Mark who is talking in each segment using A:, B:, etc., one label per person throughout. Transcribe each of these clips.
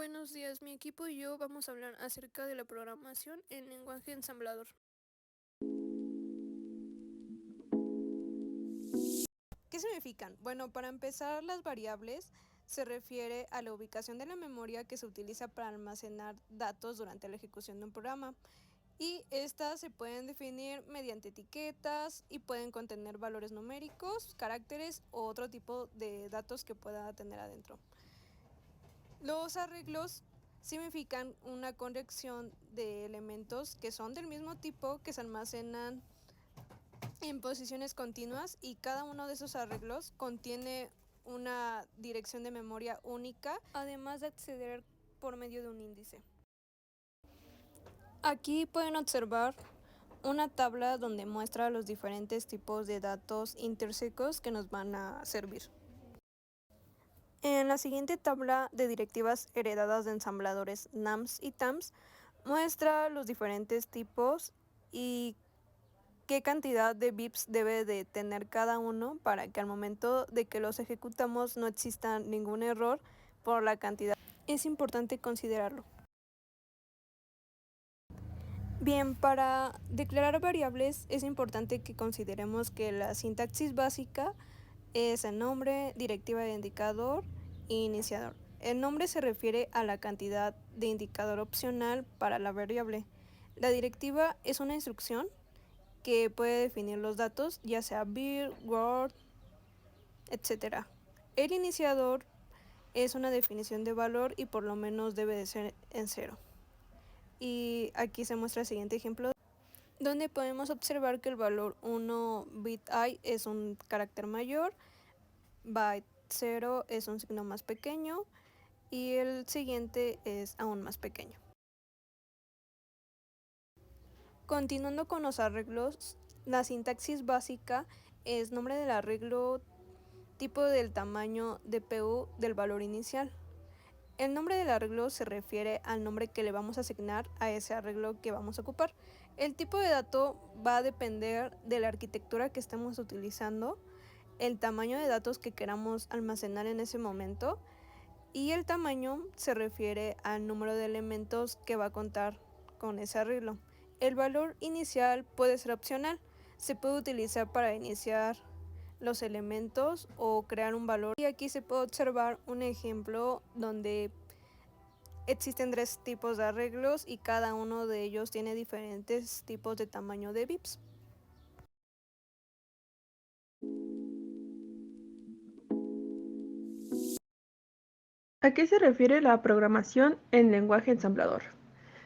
A: Buenos días, mi equipo y yo vamos a hablar acerca de la programación en lenguaje ensamblador.
B: ¿Qué significan? Bueno, para empezar, las variables se refiere a la ubicación de la memoria que se utiliza para almacenar datos durante la ejecución de un programa. Y estas se pueden definir mediante etiquetas y pueden contener valores numéricos, caracteres o otro tipo de datos que pueda tener adentro. Los arreglos significan una conexión de elementos que son del mismo tipo que se almacenan en posiciones continuas y cada uno de esos arreglos contiene una dirección de memoria única, además de acceder por medio de un índice. Aquí pueden observar una tabla donde muestra los diferentes tipos de datos intrínsecos que nos van a servir. En la siguiente tabla de directivas heredadas de ensambladores NAMS y TAMS muestra los diferentes tipos y qué cantidad de bits debe de tener cada uno para que al momento de que los ejecutamos no exista ningún error por la cantidad. Es importante considerarlo. Bien, para declarar variables es importante que consideremos que la sintaxis básica es el nombre, directiva de indicador e iniciador. El nombre se refiere a la cantidad de indicador opcional para la variable. La directiva es una instrucción que puede definir los datos, ya sea vir, word, etc. El iniciador es una definición de valor y por lo menos debe de ser en 0. Y aquí se muestra el siguiente ejemplo, donde podemos observar que el valor 1 bit i es un carácter mayor, byte 0 es un signo más pequeño y el siguiente es aún más pequeño. Continuando con los arreglos, la sintaxis básica es nombre del arreglo, tipo del tamaño DPU del valor inicial. El nombre del arreglo se refiere al nombre que le vamos a asignar a ese arreglo que vamos a ocupar. El tipo de dato va a depender de la arquitectura que estemos utilizando, el tamaño de datos que queramos almacenar en ese momento y el tamaño se refiere al número de elementos que va a contar con ese arreglo. El valor inicial puede ser opcional, se puede utilizar para iniciar los elementos o crear un valor. Y aquí se puede observar un ejemplo donde existen 3 tipos de arreglos y cada uno de ellos tiene diferentes tipos de tamaño de bits.
C: ¿A qué se refiere la programación en lenguaje ensamblador?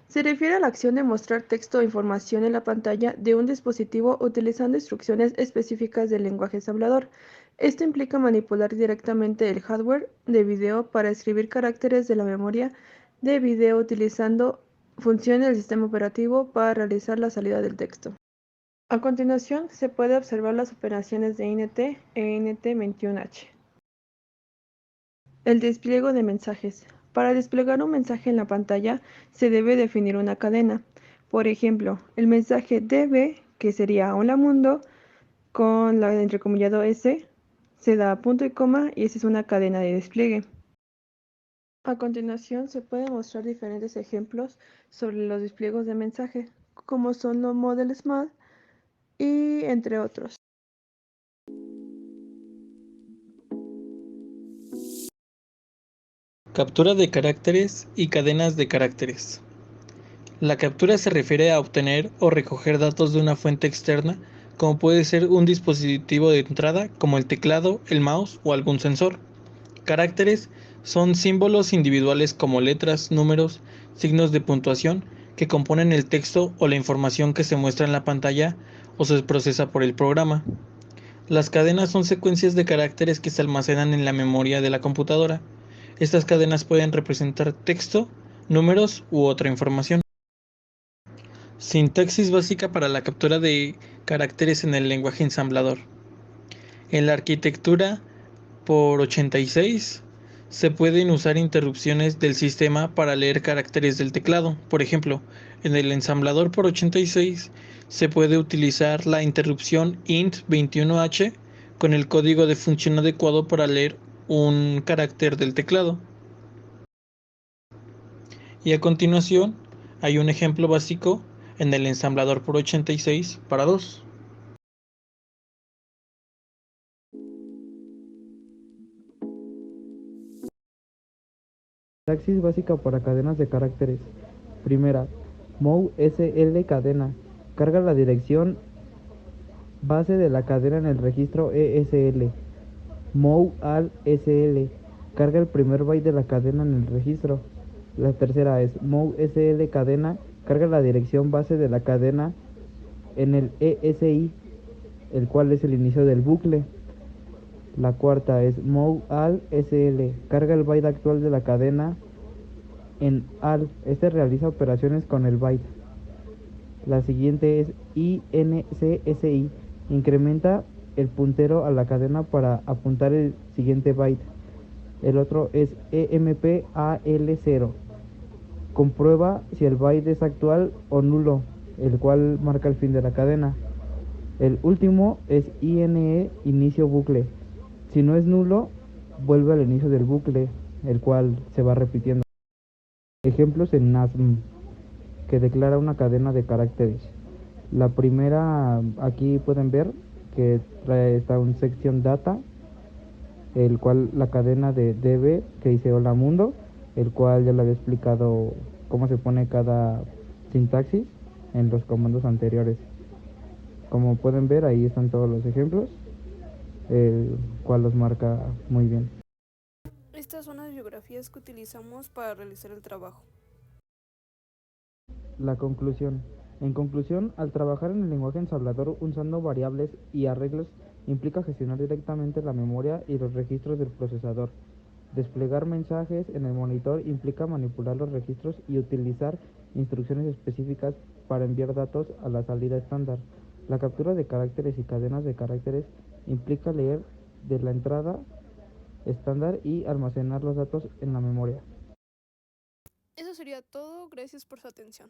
C: Se refiere a la acción de mostrar texto o información en la pantalla de un dispositivo utilizando instrucciones específicas del lenguaje ensamblador. Esto implica manipular directamente el hardware de video para escribir caracteres de la memoria de video utilizando funciones del sistema operativo para realizar la salida del texto. A continuación, se puede observar las operaciones de INT e INT21H. El despliego de mensajes. Para desplegar un mensaje en la pantalla se debe definir una cadena. Por ejemplo, el mensaje DB, que sería Hola Mundo, con la entrecomillado S, se da punto y coma y esa es una cadena de despliegue. A continuación se pueden mostrar diferentes ejemplos sobre los despliegos de mensaje, como son los Model Smart y entre otros.
D: Captura de caracteres y cadenas de caracteres. La captura se refiere a obtener o recoger datos de una fuente externa, como puede ser un dispositivo de entrada como el teclado, el mouse o algún sensor. Caracteres son símbolos individuales como letras, números, signos de puntuación que componen el texto o la información que se muestra en la pantalla o se procesa por el programa. Las cadenas son secuencias de caracteres que se almacenan en la memoria de la computadora. Estas cadenas pueden representar texto, números u otra información. Sintaxis básica para la captura de caracteres en el lenguaje ensamblador. En la arquitectura por 86 se pueden usar interrupciones del sistema para leer caracteres del teclado. Por ejemplo, en el ensamblador por 86 se puede utilizar la interrupción int21h con el código de función adecuado para leer un carácter del teclado. Y a continuación hay un ejemplo básico en el ensamblador por 86 para 2.
E: Sintaxis básica para cadenas de caracteres. Primera, mou SL cadena. Carga la dirección base de la cadena en el registro ESL. Mou al SL. Carga el primer byte de la cadena en el registro. La tercera es mou SL cadena. Carga la dirección base de la cadena en el ESI, el cual es el inicio del bucle. La cuarta es mou al SL. Carga el byte actual de la cadena en AL. Este realiza operaciones con el byte. La siguiente es INCSI. Incrementa el puntero a la cadena para apuntar el siguiente byte. El otro es EMP-AL0. Comprueba si el byte es actual o nulo, el cual marca el fin de la cadena. El último es INE inicio bucle. Si no es nulo, vuelve al inicio del bucle, el cual se va repitiendo. Ejemplos en NASM, que declara una cadena de caracteres. La primera, aquí pueden ver que está un sección data, el cual la cadena de db que dice hola mundo, el cual ya le había explicado cómo se pone cada sintaxis en los comandos anteriores. Como pueden ver, ahí están todos los ejemplos, el cual los marca muy bien.
B: Estas son las bibliografías que utilizamos para realizar el trabajo.
E: La conclusión. En conclusión, al trabajar en el lenguaje ensamblador usando variables y arreglos implica gestionar directamente la memoria y los registros del procesador. Desplegar mensajes en el monitor implica manipular los registros y utilizar instrucciones específicas para enviar datos a la salida estándar. La captura de caracteres y cadenas de caracteres implica leer de la entrada estándar y almacenar los datos en la memoria.
B: Eso sería todo. Gracias por su atención.